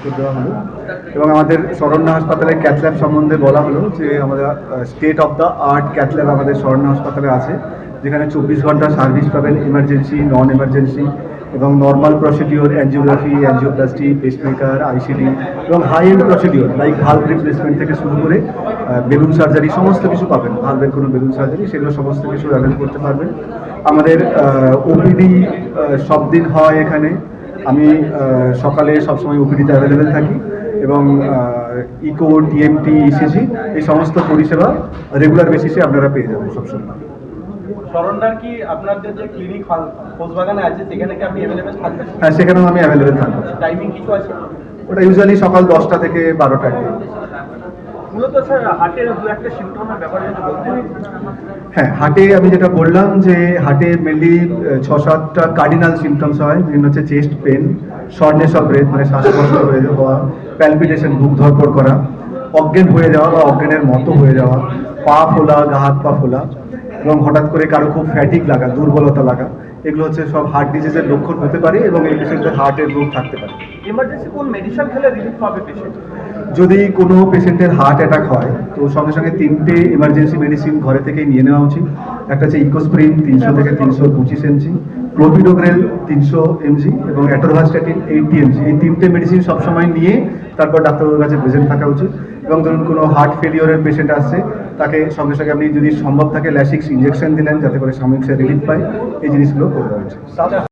উত্তর দেওয়া হলো এবং আমাদের শরণ্যা হাসপাতালে ক্যাথল্যাব সম্বন্ধে বলা হলো যে আমাদের state of the art cath lab আমাদের শরণ্যা হাসপাতালে আছে, যেখানে 24 ঘন্টা সার্ভিস পাবেন, ইমার্জেন্সি, নন এমার্জেন্সি এবং normal procedure, angiography, angioplasty, pacemaker, ICD এবং high end procedure like valve replacement থেকে শুরু করে বেলুন সার্জারি সমস্ত কিছু পাবেন। ভালভের কোনো বেলুন সার্জারি সেগুলো সমস্ত কিছু অ্যাভেল করতে পারবেন। আমাদের ওপিডি সব দিন হয় এখানে। আমি সকালে সবসময় ওপিডিতে অ্যাভেলেবেল থাকি এবং ইকো, টিএমটি, ইসিজি এই সমস্ত পরিষেবা রেগুলার বেসিসে আপনারা পেয়ে যাবেন সবসময়। শরণদার কি আপনাদের যে ক্লিনিক খোঁজবাগানে আছে সেখানে কি আপনি অ্যাভেলেবেল থাকবেন? হ্যাঁ, সেখানেও আমি অ্যাভেলেবেল থাকবো। টাইমিং কিছু আছে? ওটা ইউজুয়ালি সকাল 10টা থেকে 12টা। মূলত স্যার হার্টের দু একটা সিমটমের ব্যাপারে যদি বলতেন। হ্যাঁ, হার্টে আমি যেটা বললাম যে হার্টে মেনলি 6-7টা কার্ডিনাল সিমটমস হয়, যেগুলো হচ্ছে chest pain, shortness of breadth মানে শ্বাসকষ্ট হয়ে যাওয়া, প্যালপিটেশন বুক ধড়ফড় করা, অজ্ঞান হয়ে যাওয়া বা অজ্ঞানের মতো হয়ে যাওয়া, পা ফোলা, গা হাত পা ফোলা এবং হঠাৎ করে কারো খুব ফ্যাটিক লাগা, দুর্বলতা লাগা, এগুলো হচ্ছে সব হার্ট ডিজিজের লক্ষণ হতে পারে এবং এই পেশেন্টের হার্টের রোগ থাকতে পারে। ইমার্জেন্সি কোন মেডিসিন খেলে রিলিফ পাবে পেশেন্ট? যদি কোনো পেশেন্টের হার্ট অ্যাটাক হয় তো সঙ্গে সঙ্গে 3টে এমার্জেন্সি মেডিসিন ঘরে থেকেই নিয়ে নেওয়া উচিত। একটা হচ্ছে ইকোস্প্রিন 300 থেকে 325 mg, ক্লোপিডোগ্রেল 300 mg এবং অ্যাটোরভাস্ট্যাটিন 80 mg। এই 3টে মেডিসিন সবসময় নিয়ে তারপর ডাক্তারবাবুর কাছে প্রেজেন্ট থাকা উচিত। এবং ধরুন কোনো হার্ট ফেলিওরের পেশেন্ট আসছে, তাকে সঙ্গে সঙ্গে আপনি যদি সম্ভব থাকে ল্যাসিক্স ইঞ্জেকশন দিলেন যাতে করে সাময়িক সে রিলিফ পায়। এই জিনিসগুলো করে দেওয়া উচিত।